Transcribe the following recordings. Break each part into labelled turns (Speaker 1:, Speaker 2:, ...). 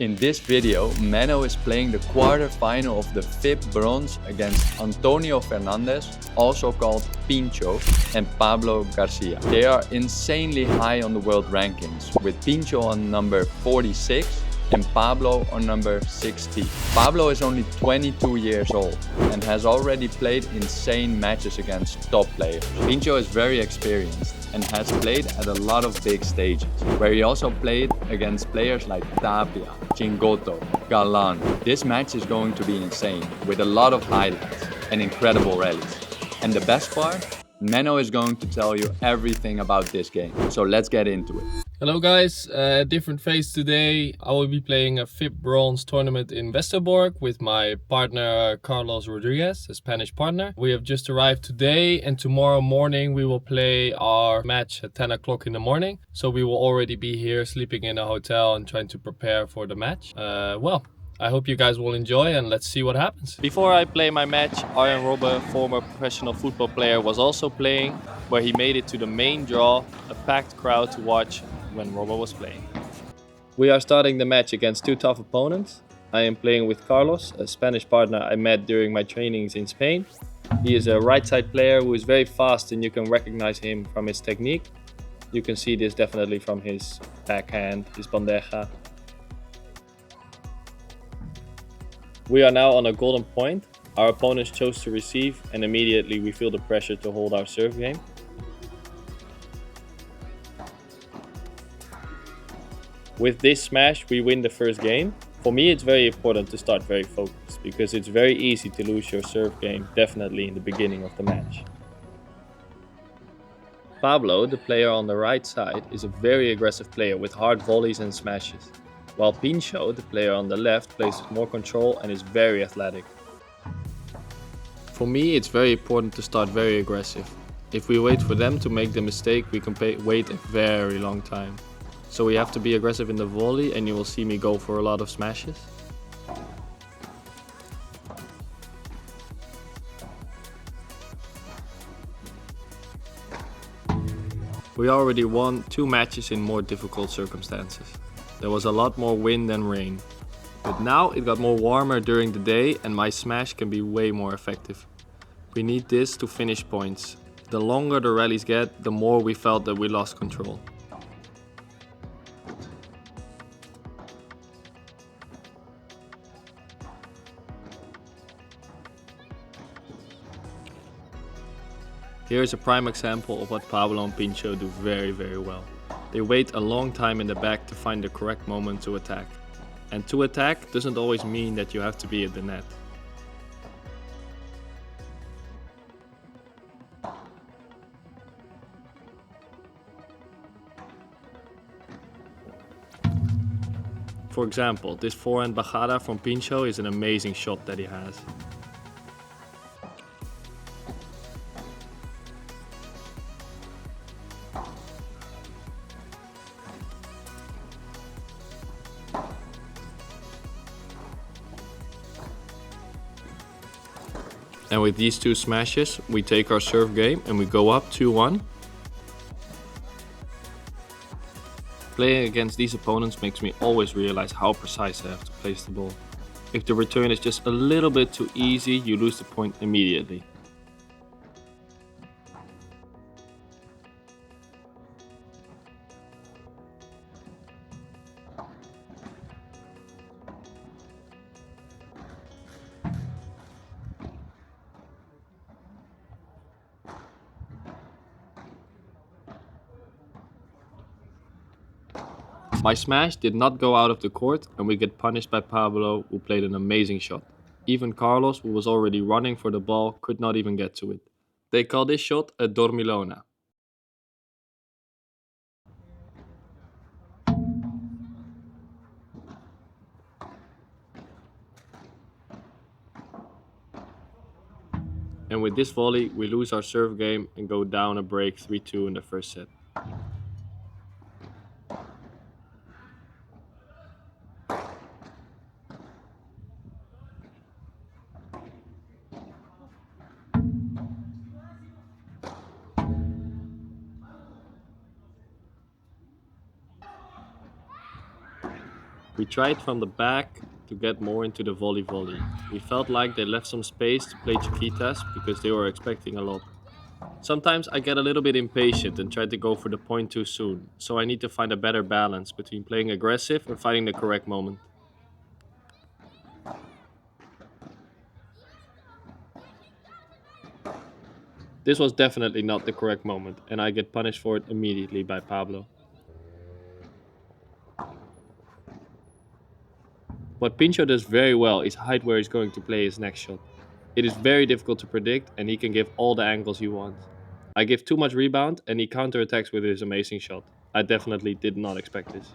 Speaker 1: In this video, Menno is playing the quarter-final of the FIP Bronze against Antonio Fernandez, also called Pincho, and Pablo Garcia. They are insanely high on the world rankings, with Pincho on number 46 and Pablo on number 60. Pablo is only 22 years old and has already played insane matches against top players. Pincho is very experienced and has played at a lot of big stages, where he also played against players like Tapia, Chingoto, Galan. This match is going to be insane, with a lot of highlights and incredible rallies. And the best part? Menno is going to tell you everything about this game, so let's get into it.
Speaker 2: Hello guys, different phase today. I will be playing a FIP Bronze tournament in Westerbork with my partner Carlos Rodriguez, a Spanish partner. We have just arrived today and tomorrow morning we will play our match at 10 o'clock in the morning. So we will already be here sleeping in a hotel and trying to prepare for the match. I hope you guys will enjoy and let's see what happens. Before I play my match, Arjen Robben, former professional football player, was also playing, where he made it to the main draw, a packed crowd to watch when Robben was playing. We are starting the match against two tough opponents. I am playing with Carlos, a Spanish partner I met during my trainings in Spain. He is a right side player who is very fast and you can recognize him from his technique. You can see this definitely from his backhand, his bandeja. We are now on a golden point. Our opponents chose to receive and immediately we feel the pressure to hold our serve game. With this smash, we win the first game. For me, it's very important to start very focused because it's very easy to lose your serve game, definitely in the beginning of the match. Pablo, the player on the right side, is a very aggressive player with hard volleys and smashes, while Pincho, the player on the left, plays with more control and is very athletic. For me, it's very important to start very aggressive. If we wait for them to make the mistake, we can wait a very long time. So we have to be aggressive in the volley and you will see me go for a lot of smashes. We already won 2 matches in more difficult circumstances. There was a lot more wind than rain. But now it got more warmer during the day and my smash can be way more effective. We need this to finish points. The longer the rallies get, the more we felt that we lost control. Here is a prime example of what Pablo and Pincho do very well. They wait a long time in the back to find the correct moment to attack. And to attack doesn't always mean that you have to be at the net. For example, this forehand bajada from Pincho is an amazing shot that he has. And with these 2 smashes, we take our serve game and we go up 2-1. Playing against these opponents makes me always realize how precise I have to place the ball. If the return is just a little bit too easy, you lose the point immediately. My smash did not go out of the court and we get punished by Pablo, who played an amazing shot. Even Carlos, who was already running for the ball, could not even get to it. They call this shot a dormilona. And with this volley, we lose our serve game and go down a break 3-2 in the first set. We tried from the back to get more into the volley. We felt like they left some space to play Chiquitas because they were expecting a lot. Sometimes I get a little bit impatient and try to go for the point too soon, so I need to find a better balance between playing aggressive and finding the correct moment. This was definitely not the correct moment, and I get punished for it immediately by Pablo. What Pincho does very well is hide where he's going to play his next shot. It is very difficult to predict, and he can give all the angles he wants. I give too much rebound, and he counterattacks with his amazing shot. I definitely did not expect this.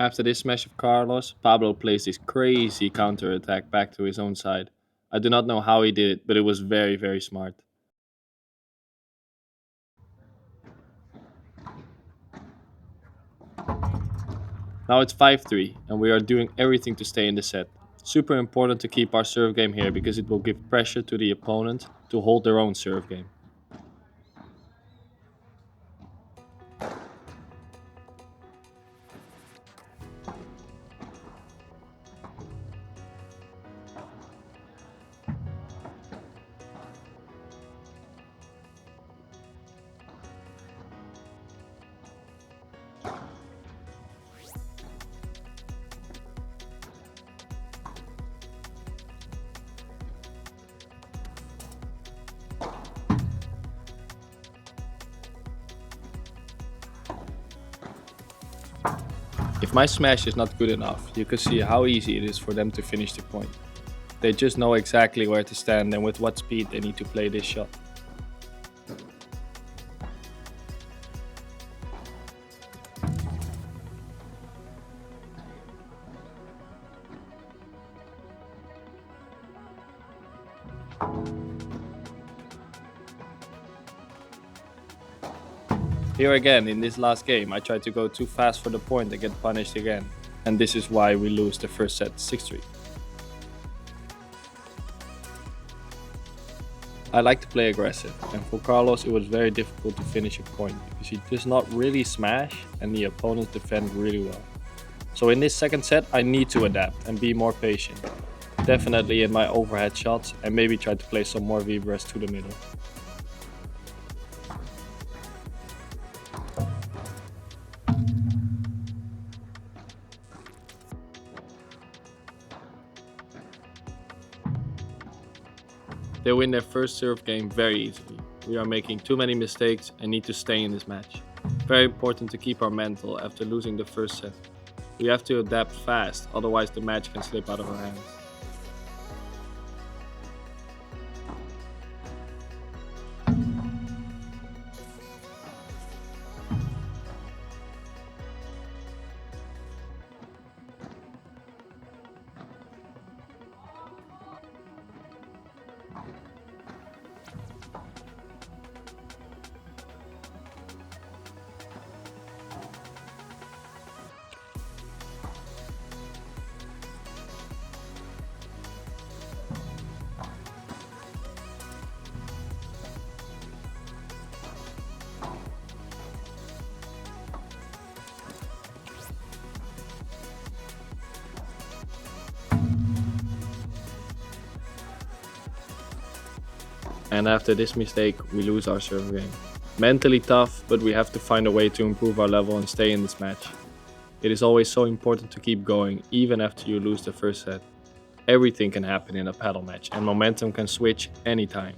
Speaker 2: After this smash of Carlos, Pablo plays this crazy counterattack back to his own side. I do not know how he did it, but it was very, very smart. Now it's 5-3, and we are doing everything to stay in the set. Super important to keep our serve game here because it will give pressure to the opponent to hold their own serve game. If my smash is not good enough, you can see how easy it is for them to finish the point. They just know exactly where to stand and with what speed they need to play this shot. Here again, in this last game, I tried to go too fast for the point and get punished again. And this is why we lose the first set 6-3. I like to play aggressive, and for Carlos it was very difficult to finish a point because he does not really smash and the opponents defend really well. So in this second set I need to adapt and be more patient. Definitely in my overhead shots and maybe try to play some more vibras to the middle. They win their first serve game very easily. We are making too many mistakes and need to stay in this match. Very important to keep our mental after losing the first set. We have to adapt fast, otherwise the match can slip out of our hands. And after this mistake, we lose our serve game. Mentally tough, but we have to find a way to improve our level and stay in this match. It is always so important to keep going, even after you lose the first set. Everything can happen in a paddle match, and momentum can switch anytime.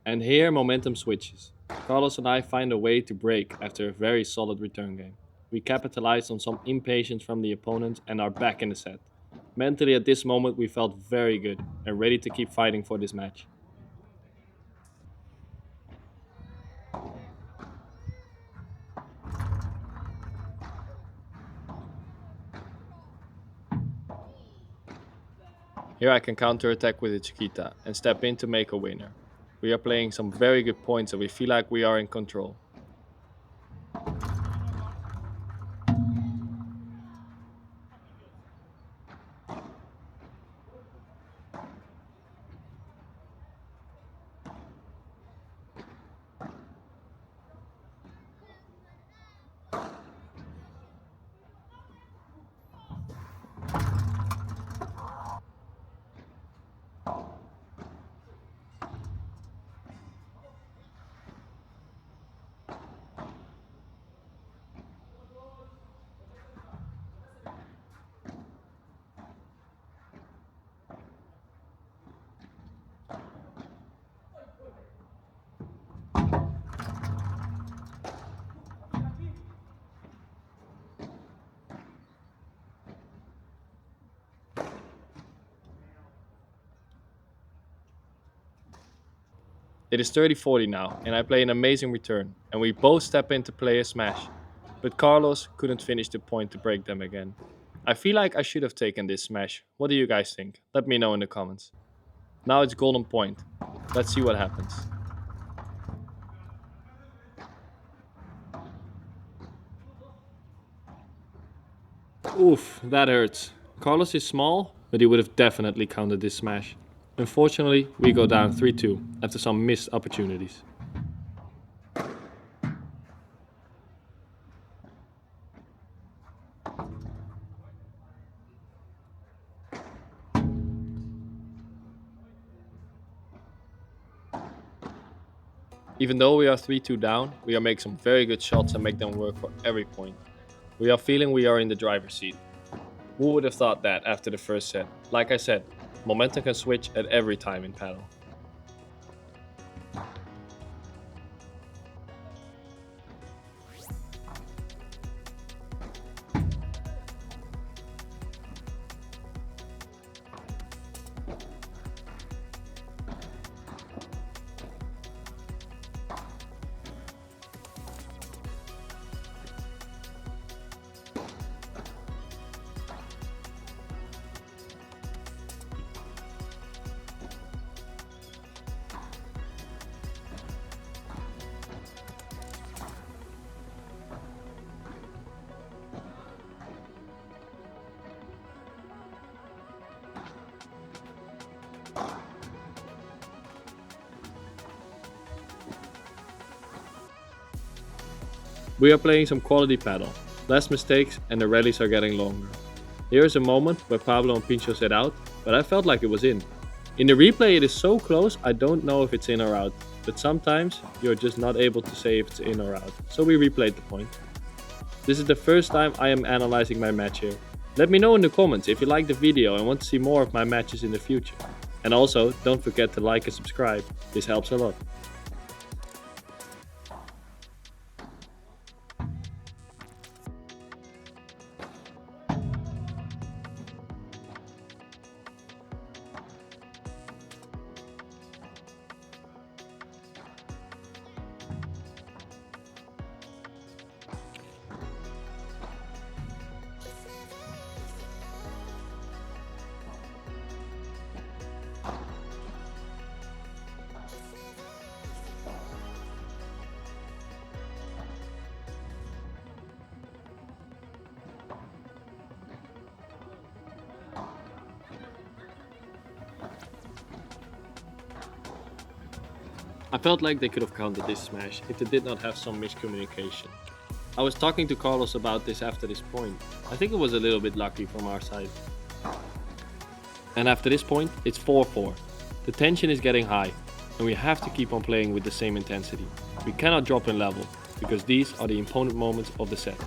Speaker 2: And here momentum switches. Carlos and I find a way to break after a very solid return game. We capitalized on some impatience from the opponent and are back in the set. Mentally at this moment we felt very good and ready to keep fighting for this match. Here I can counter-attack with a Chiquita and step in to make a winner. We are playing some very good points and we feel like we are in control. It is 30-40 now, and I play an amazing return, and we both step in to play a smash. But Carlos couldn't finish the point to break them again. I feel like I should have taken this smash. What do you guys think? Let me know in the comments. Now it's golden point. Let's see what happens. Oof, that hurts. Carlos is small, but he would have definitely countered this smash. Unfortunately, we go down 3-2 after some missed opportunities. Even though we are 3-2 down, we are making some very good shots and make them work for every point. We are feeling we are in the driver's seat. Who would have thought that after the first set? Like I said, momentum can switch at every time in Padel. We are playing some quality paddle, less mistakes and the rallies are getting longer. Here is a moment where Pablo and Pincho set out, but I felt like it was in. In the replay it is so close I don't know if it's in or out, but sometimes you're just not able to say if it's in or out, so we replayed the point. This is the first time I am analyzing my match here. Let me know in the comments if you like the video and want to see more of my matches in the future. And also, don't forget to like and subscribe, this helps a lot. I felt like they could have countered this smash if they did not have some miscommunication. I was talking to Carlos about this after this point. I think it was a little bit lucky from our side. And after this point, it's 4-4. The tension is getting high, and we have to keep on playing with the same intensity. We cannot drop in level, because these are the important moments of the set.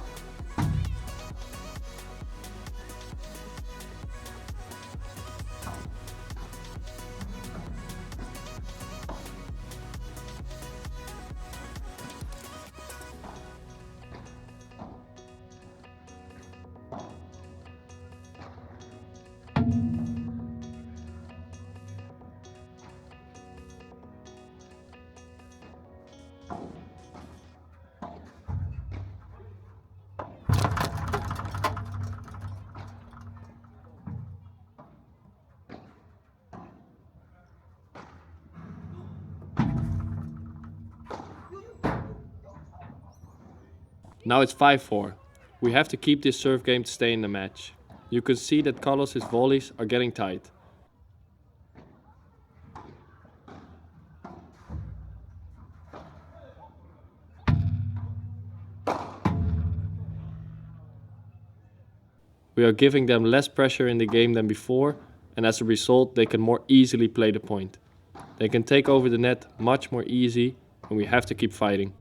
Speaker 2: Now it's 5-4. We have to keep this serve game to stay in the match. You can see that Carlos's volleys are getting tight. We are giving them less pressure in the game than before, and as a result they can more easily play the point. They can take over the net much more easy, and we have to keep fighting.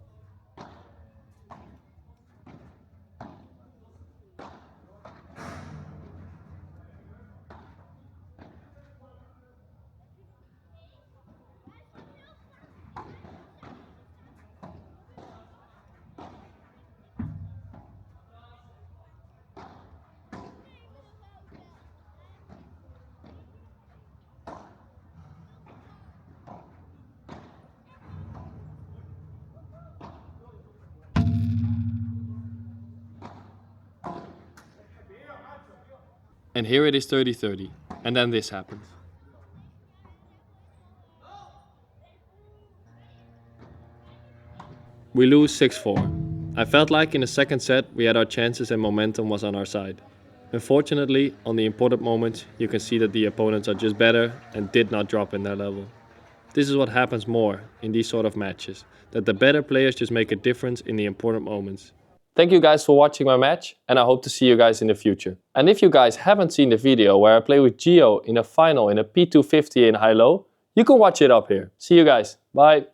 Speaker 2: And here it is 30-30, and then this happens. We lose 6-4. I felt like in the second set we had our chances and momentum was on our side. Unfortunately, on the important moments, you can see that the opponents are just better and did not drop in their level. This is what happens more in these sort of matches, that the better players just make a difference in the important moments. Thank you guys for watching my match, and I hope to see you guys in the future. And if you guys haven't seen the video where I play with Gio in a final in a P250 in high-low, you can watch it up here. See you guys. Bye.